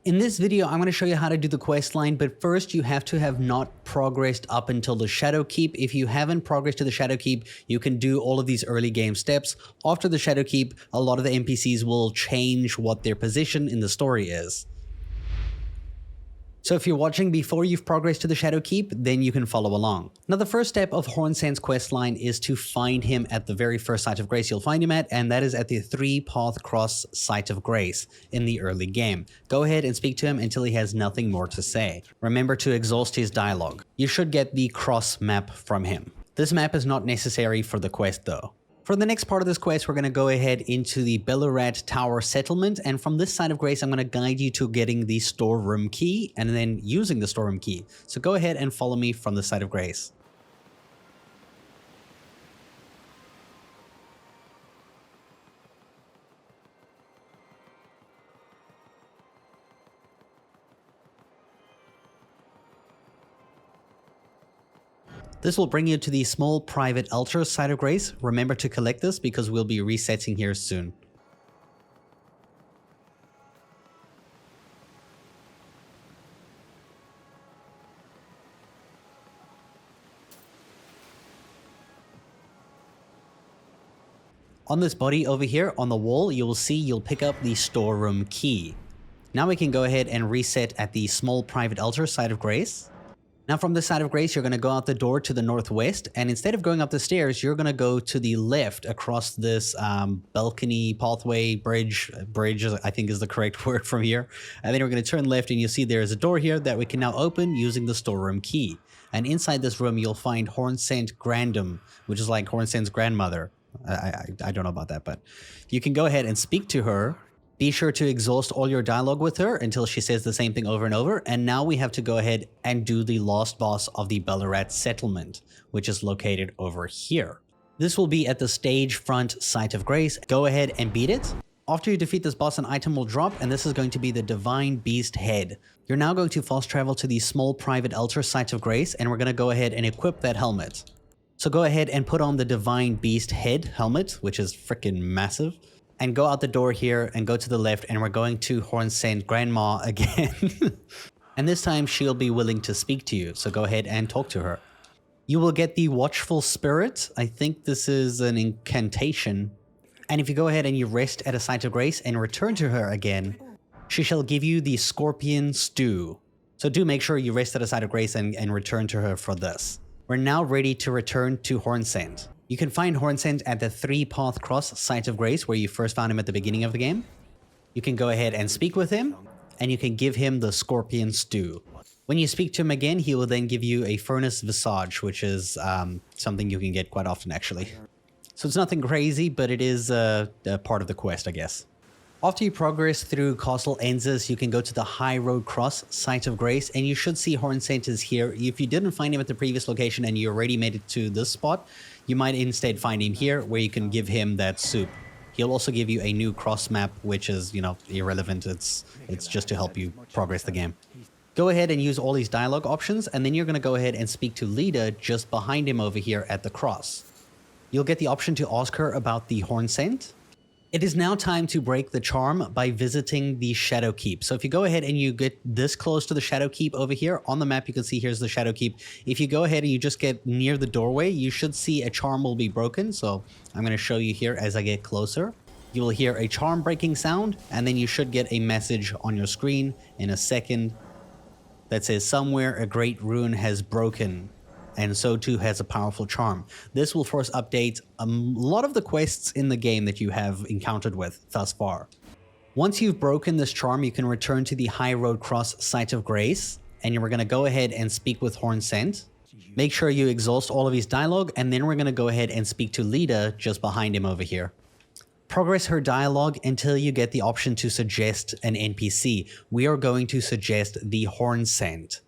In this video, I'm going to show you how to do the quest line, but first you have to have not progressed up until the Shadow Keep. If you haven't progressed to the Shadow Keep, you can do all of these early game steps. After the Shadow Keep, a lot of the NPCs will change what their position in the story is. So if you're watching before you've progressed to the Shadow Keep, then you can follow along. Now the first step of Hornsent's questline is to find him at the very first Site of Grace you'll find him at, and that is at the 3-Path Cross Site of Grace in the early game. Go ahead and speak to him until he has nothing more to say. Remember to exhaust his dialogue. You should get the cross map from him. This map is not necessary for the quest though. For the next part of this quest, we're going to go ahead into the Bellerat Tower settlement, and from this Site of Grace, I'm going to guide you to getting the Storeroom Key and then using the Storeroom Key. So go ahead and follow me from the Site of Grace. This will bring you to the small private altar Site of Grace. Remember to collect this because we'll be resetting here soon. On this body over here on the wall, you'll pick up the Storeroom Key. Now we can go ahead and reset at the small private altar Site of Grace. Now from this Site of Grace, you're going to go out the door to the northwest, and instead of going up the stairs, you're going to go to the left across this balcony, pathway, bridge I think is the correct word from here. And then we're going to turn left and you'll see there's a door here that we can now open using the Storeroom Key. And inside this room, you'll find Hornsent Grandam, which is like Hornsent's grandmother. I don't know about that, but you can go ahead and speak to her. Be sure to exhaust all your dialogue with her until she says the same thing over and over. And now we have to go ahead and do the last boss of the Bellerat settlement, which is located over here. This will be at the stage front Site of Grace. Go ahead and beat it. After you defeat this boss, an item will drop, and this is going to be the Divine Beast Head. You're now going to fast travel to the small private altar Site of Grace, and we're going to go ahead and equip that helmet. So go ahead and put on the Divine Beast Head helmet, which is freaking massive. And go out the door here and go to the left, and we're going to Hornsent Grandma again. And this time she'll be willing to speak to you, so go ahead and talk to her. You will get the Watchful Spirit. I think this is an incantation. And if you go ahead and you rest at a Site of Grace and return to her again, she shall give you the Scorpion Stew. So do make sure you rest at a Site of Grace and return to her for this. We're now ready to return to Hornsent. You can find Hornsent at the 3-Path Cross Site of Grace, where you first found him at the beginning of the game. You can go ahead and speak with him, and you can give him the Scorpion Stew. When you speak to him again, he will then give you a Furnace Visage, which is something you can get quite often, actually. So it's nothing crazy, but it is a part of the quest, I guess. After you progress through Castle Enzis, you can go to the High Road Cross Site of Grace, and you should see Hornsent is here. If you didn't find him at the previous location and you already made it to this spot, you might instead find him here, where you can give him that soup. He'll also give you a new cross map, which is, irrelevant. It's just to help you progress the game. Go ahead and use all these dialogue options, and then you're going to go ahead and speak to Leda just behind him over here at the cross. You'll get the option to ask her about the Hornsent. It is now time to break the charm by visiting the Shadow Keep. So if you go ahead and you get this close to the Shadow Keep over here, on the map you can see here's the Shadow Keep. If you go ahead and you just get near the doorway, you should see a charm will be broken. So I'm going to show you here as I get closer. You will hear a charm breaking sound, and then you should get a message on your screen in a second that says somewhere a great rune has broken, and so too has a powerful charm. This will force update a lot of the quests in the game that you have encountered with thus far. Once you've broken this charm, you can return to the High Road Cross Site of Grace, and we're going to go ahead and speak with Hornsent. Make sure you exhaust all of his dialogue, and then we're going to go ahead and speak to Leda just behind him over here. Progress her dialogue until you get the option to suggest an NPC. We are going to suggest the Hornsent.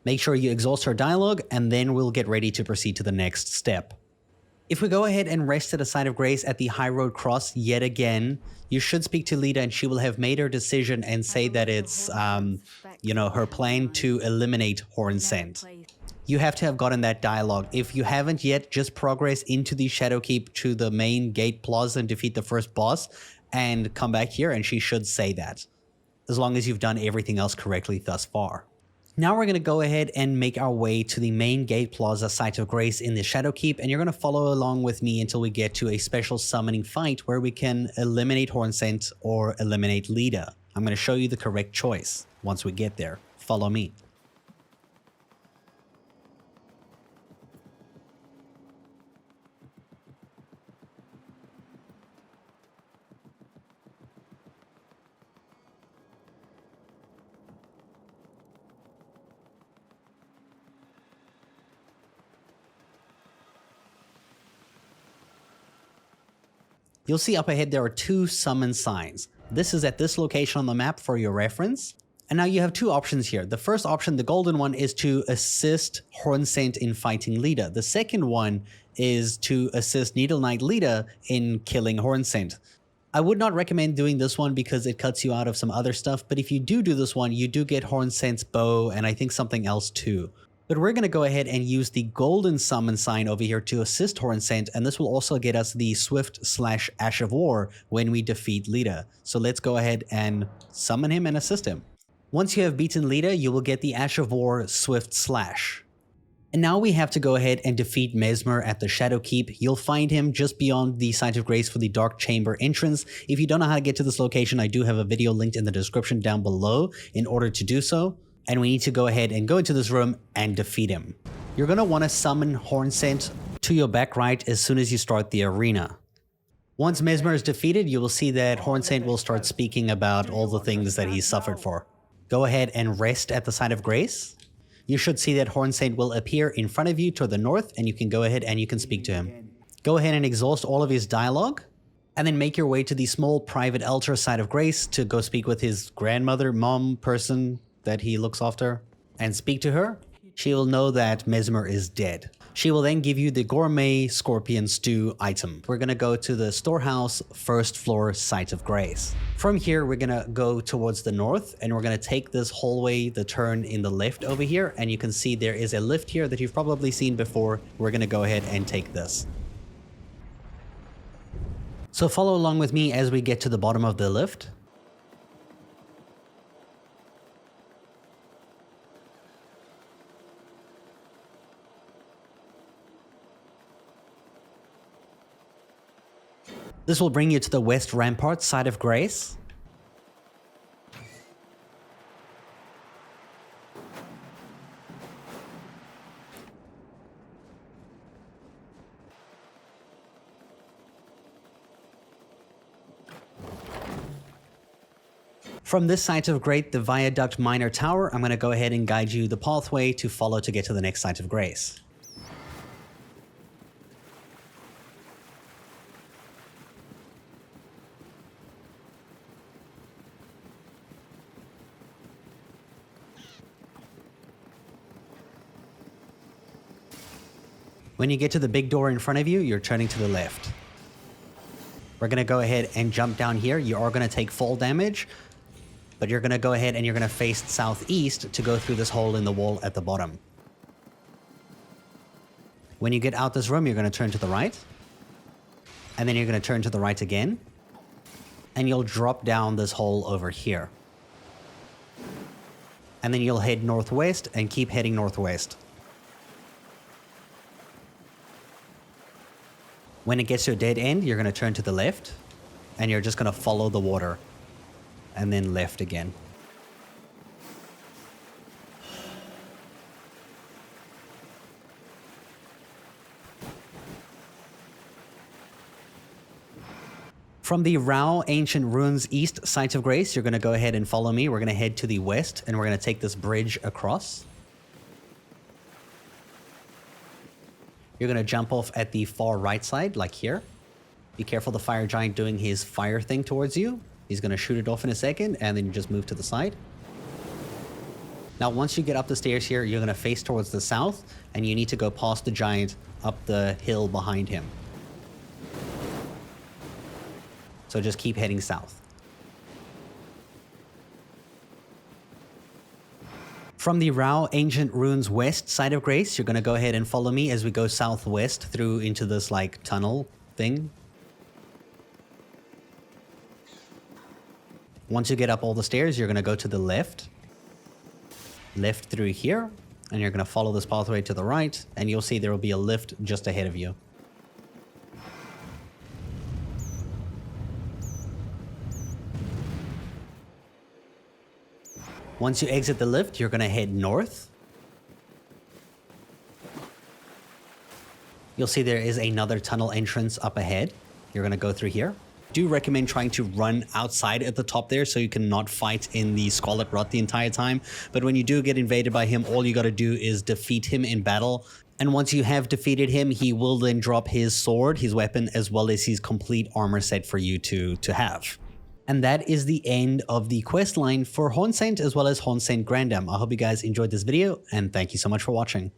Make sure you exhaust her dialogue, and then we'll get ready to proceed to the next step. If we go ahead and rest at a Site of Grace at the High Road Cross yet again, you should speak to Leda, and she will have made her decision and say that it's, her plan to eliminate Hornsent. You have to have gotten that dialogue. If you haven't yet, just progress into the Shadow Keep to the main gate plaza and defeat the first boss, and come back here, and she should say that. as long as you've done everything else correctly thus far. Now we're going to go ahead and make our way to the main gate plaza site of grace in the Shadowkeep, and you're going to follow along with me until we get to a special summoning fight where we can eliminate Hornsent or eliminate Leda. I'm going to show you the correct choice once we get there. Follow me. You'll see up ahead there are two summon signs. This is at this location on the map for your reference. And now you have two options here. The first option, the golden one, is to assist Hornsent in fighting Leda. The second one is to assist Needle Knight Leda in killing Hornsent. I would not recommend doing this one because it cuts you out of some other stuff, but if you do this one, you do get Hornsent's bow and I think something else too. But we're going to go ahead and use the golden summon sign over here to assist Hornsent, and this will also get us the Swift/Ash of War when we defeat Leda. So let's go ahead and summon him and assist him. Once you have beaten Leda, you will get the Ash of War Swift/. And now we have to go ahead and defeat Messmer at the Shadowkeep. You'll find him just beyond the Site of Grace for the Dark Chamber entrance. If you don't know how to get to this location, I do have a video linked in the description down below in order to do so. And we need to go ahead and go into this room and defeat him. You're going to want to summon Hornsent to your back right as soon as you start the arena. Once Messmer is defeated, you will see that Hornsent will start speaking about all the things that he suffered for. Go ahead and rest at the Site of Grace. You should see that Hornsent will appear in front of you to the north, and you can go ahead and you can speak to him. Go ahead and exhaust all of his dialogue, and then make your way to the small private altar Site of Grace to go speak with his grandmother, mom, person that he looks after, and speak to her. She will know that Messmer is dead. She will then give you the gourmet scorpion stew item. We're gonna go to the storehouse first floor Site of Grace. From here, we're gonna go towards the north, and we're gonna take this hallway, the turn in the left over here, and you can see there is a lift here that you've probably seen before. We're gonna go ahead and take this. So follow along with me as we get to the bottom of the lift. This will bring you to the West Rampart Site of Grace. From this Site of Grace, the Viaduct Minor Tower, I'm going to go ahead and guide you the pathway to follow to get to the next Site of Grace. When you get to the big door in front of you, you're turning to the left. We're going to go ahead and jump down here. You are going to take fall damage, but you're going to go ahead and you're going to face southeast to go through this hole in the wall at the bottom. When you get out this room, you're going to turn to the right, and then you're going to turn to the right again, and you'll drop down this hole over here. And then you'll head northwest and keep heading northwest. When it gets to a dead end, you're going to turn to the left, and you're just going to follow the water, and then left again. From the Rao Ancient Ruins East Site of Grace, you're going to go ahead and follow me. We're going to head to the west, and we're going to take this bridge across. You're going to jump off at the far right side, like here. Be careful the fire giant doing his fire thing towards you. He's going to shoot it off in a second, and then you just move to the side. Now, once you get up the stairs here, you're going to face towards the south, and you need to go past the giant up the hill behind him. So just keep heading south. From the Rao Ancient Ruins West Site of Grace, you're going to go ahead and follow me as we go southwest through into this like tunnel thing. Once you get up all the stairs, you're going to go to the left through here, and you're going to follow this pathway to the right, and you'll see there will be a lift just ahead of you. Once you exit the lift, you're going to head north. You'll see there is another tunnel entrance up ahead. You're going to go through here. I do recommend trying to run outside at the top there so you can not fight in the Scarlet Rot the entire time. But when you do get invaded by him, all you got to do is defeat him in battle. And once you have defeated him, he will then drop his sword, his weapon, as well as his complete armor set for you to have. And that is the end of the quest line for Hornsent as well as Hornsent Grandam. I hope you guys enjoyed this video, and thank you so much for watching.